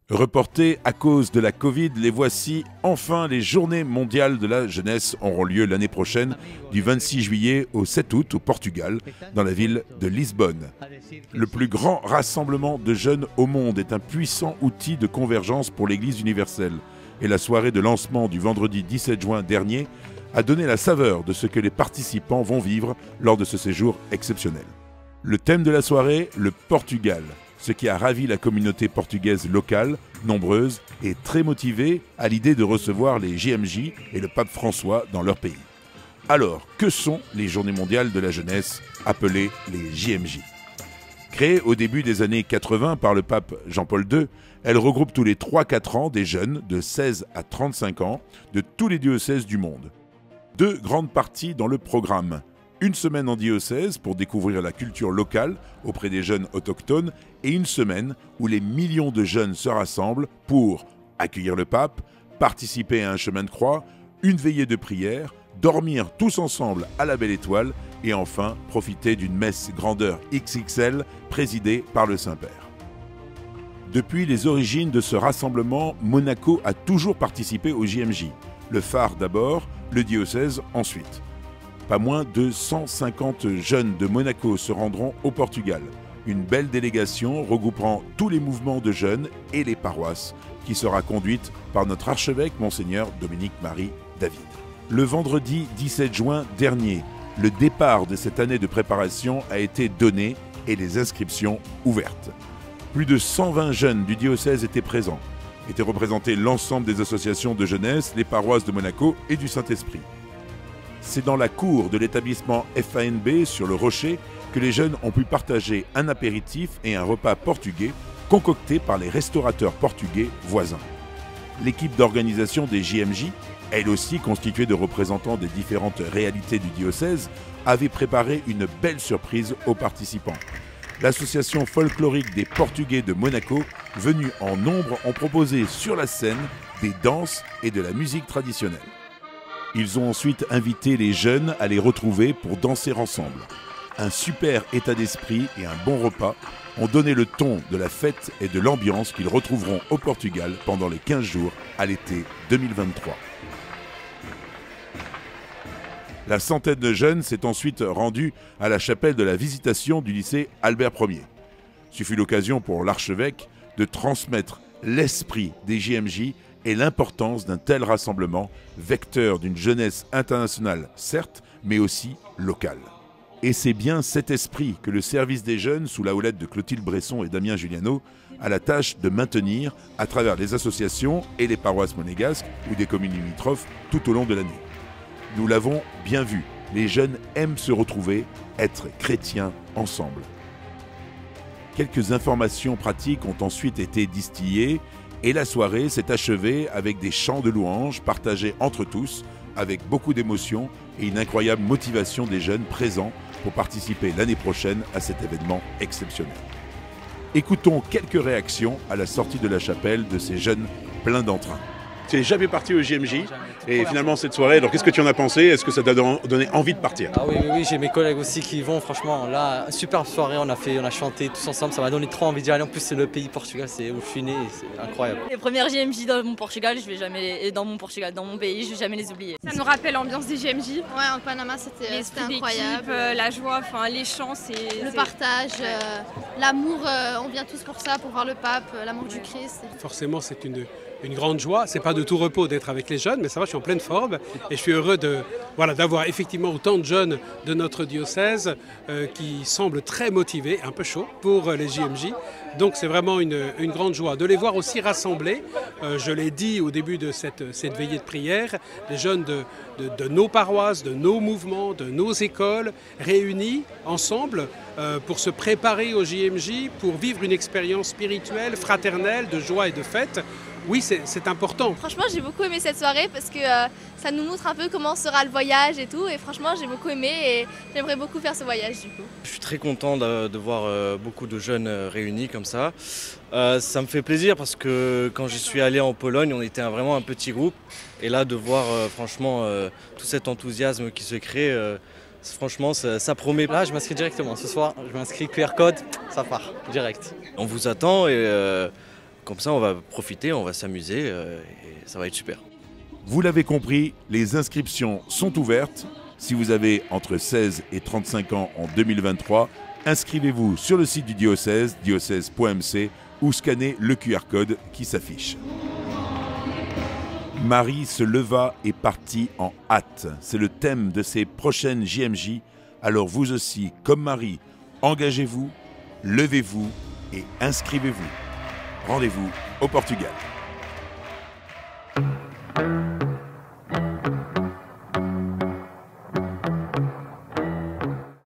Reportées à cause de la Covid, les voici enfin. Les Journées mondiales de la jeunesse auront lieu l'année prochaine, du 26 juillet au 7 août au Portugal, dans la ville de Lisbonne. Le plus grand rassemblement de jeunes au monde est un puissant outil de convergence pour l'Église universelle. Et la soirée de lancement du vendredi 17 juin dernier a donné la saveur de ce que les participants vont vivre lors de ce séjour exceptionnel. Le thème de la soirée, le Portugal. Ce qui a ravi la communauté portugaise locale, nombreuse et très motivée à l'idée de recevoir les JMJ et le pape François dans leur pays. Alors, que sont les Journées mondiales de la jeunesse, appelées les JMJ? Créées au début des années 80 par le pape Jean-Paul II, elles regroupent tous les 3-4 ans des jeunes de 16 à 35 ans de tous les diocèses du monde. Deux grandes parties dans le programme. Une semaine en diocèse pour découvrir la culture locale auprès des jeunes autochtones et une semaine où les millions de jeunes se rassemblent pour accueillir le pape, participer à un chemin de croix, une veillée de prière, dormir tous ensemble à la Belle Étoile et enfin profiter d'une messe grandeur XXL présidée par le Saint-Père. Depuis les origines de ce rassemblement, Monaco a toujours participé au JMJ. Le phare d'abord, le diocèse ensuite. Pas moins de 150 jeunes de Monaco se rendront au Portugal. Une belle délégation regroupant tous les mouvements de jeunes et les paroisses qui sera conduite par notre archevêque Monseigneur Dominique-Marie David. Le vendredi 17 juin dernier, le départ de cette année de préparation a été donné et les inscriptions ouvertes. Plus de 120 jeunes du diocèse étaient présents. Étaient représentés l'ensemble des associations de jeunesse, les paroisses de Monaco et du Saint-Esprit. C'est dans la cour de l'établissement FANB sur le Rocher que les jeunes ont pu partager un apéritif et un repas portugais concoctés par les restaurateurs portugais voisins. L'équipe d'organisation des JMJ, elle aussi constituée de représentants des différentes réalités du diocèse, avait préparé une belle surprise aux participants. L'association folklorique des Portugais de Monaco, venue en nombre, ont proposé sur la scène des danses et de la musique traditionnelle. Ils ont ensuite invité les jeunes à les retrouver pour danser ensemble. Un super état d'esprit et un bon repas ont donné le ton de la fête et de l'ambiance qu'ils retrouveront au Portugal pendant les 15 jours à l'été 2023. La centaine de jeunes s'est ensuite rendue à la chapelle de la Visitation du lycée Albert Ier. Ce fut l'occasion pour l'archevêque de transmettre l'esprit des JMJ et l'importance d'un tel rassemblement, vecteur d'une jeunesse internationale, certes, mais aussi locale. Et c'est bien cet esprit que le service des jeunes, sous la houlette de Clotilde Bresson et Damien Giuliano, a la tâche de maintenir à travers les associations et les paroisses monégasques ou des communes limitrophes tout au long de l'année. Nous l'avons bien vu, les jeunes aiment se retrouver, être chrétiens ensemble. Quelques informations pratiques ont ensuite été distillées et la soirée s'est achevée avec des chants de louanges partagés entre tous, avec beaucoup d'émotion et une incroyable motivation des jeunes présents pour participer l'année prochaine à cet événement exceptionnel. Écoutons quelques réactions à la sortie de la chapelle de ces jeunes pleins d'entrain. Tu n'es jamais parti au JMJ et finalement cette soirée, alors qu'est-ce que tu en as pensé? Est-ce que ça t'a donné envie de partir? Ah oui, j'ai mes collègues aussi qui y vont, franchement, là, super soirée, on a chanté tous ensemble, ça m'a donné trop envie d'y aller. En plus c'est le pays Portugal, c'est où je suis né, c'est incroyable. Les premières JMJ dans mon Portugal, dans mon pays, je vais jamais les oublier. Ça nous rappelle l'ambiance des JMJ. Ouais, en Panama c'était incroyable. La joie, les chants, le partage, l'amour, on vient tous pour ça, pour voir le pape, l'amour du Christ. Forcément c'est une grande joie, c'est pas de tout repos d'être avec les jeunes, mais ça va, je suis en pleine forme et je suis heureux d'avoir effectivement autant de jeunes de notre diocèse qui semblent très motivés, un peu chauds pour les JMJ. Donc c'est vraiment une grande joie de les voir aussi rassemblés. Je l'ai dit au début de cette veillée de prière, les jeunes de nos paroisses, de nos mouvements, de nos écoles, réunis ensemble pour se préparer au JMJ, pour vivre une expérience spirituelle, fraternelle, de joie et de fête. Oui, c'est important. Franchement, j'ai beaucoup aimé cette soirée parce que ça nous montre un peu comment sera le voyage et tout. Et franchement, j'ai beaucoup aimé et j'aimerais beaucoup faire ce voyage du coup. Je suis très content de voir beaucoup de jeunes réunis comme ça. Ça me fait plaisir parce que quand je suis allé en Pologne, on était vraiment un petit groupe. Et là, de voir franchement tout cet enthousiasme qui se crée, franchement, ça promet. Là, je m'inscris directement. Ce soir, je m'inscris QR code, ça part direct. On vous attend et comme ça, on va profiter, on va s'amuser et ça va être super. Vous l'avez compris, les inscriptions sont ouvertes. Si vous avez entre 16 et 35 ans en 2023, inscrivez-vous sur le site du diocèse, diocèse.mc, ou scannez le QR code qui s'affiche. Marie se leva et partit en hâte. C'est le thème de ces prochaines JMJ. Alors vous aussi, comme Marie, engagez-vous, levez-vous et inscrivez-vous. Rendez-vous au Portugal.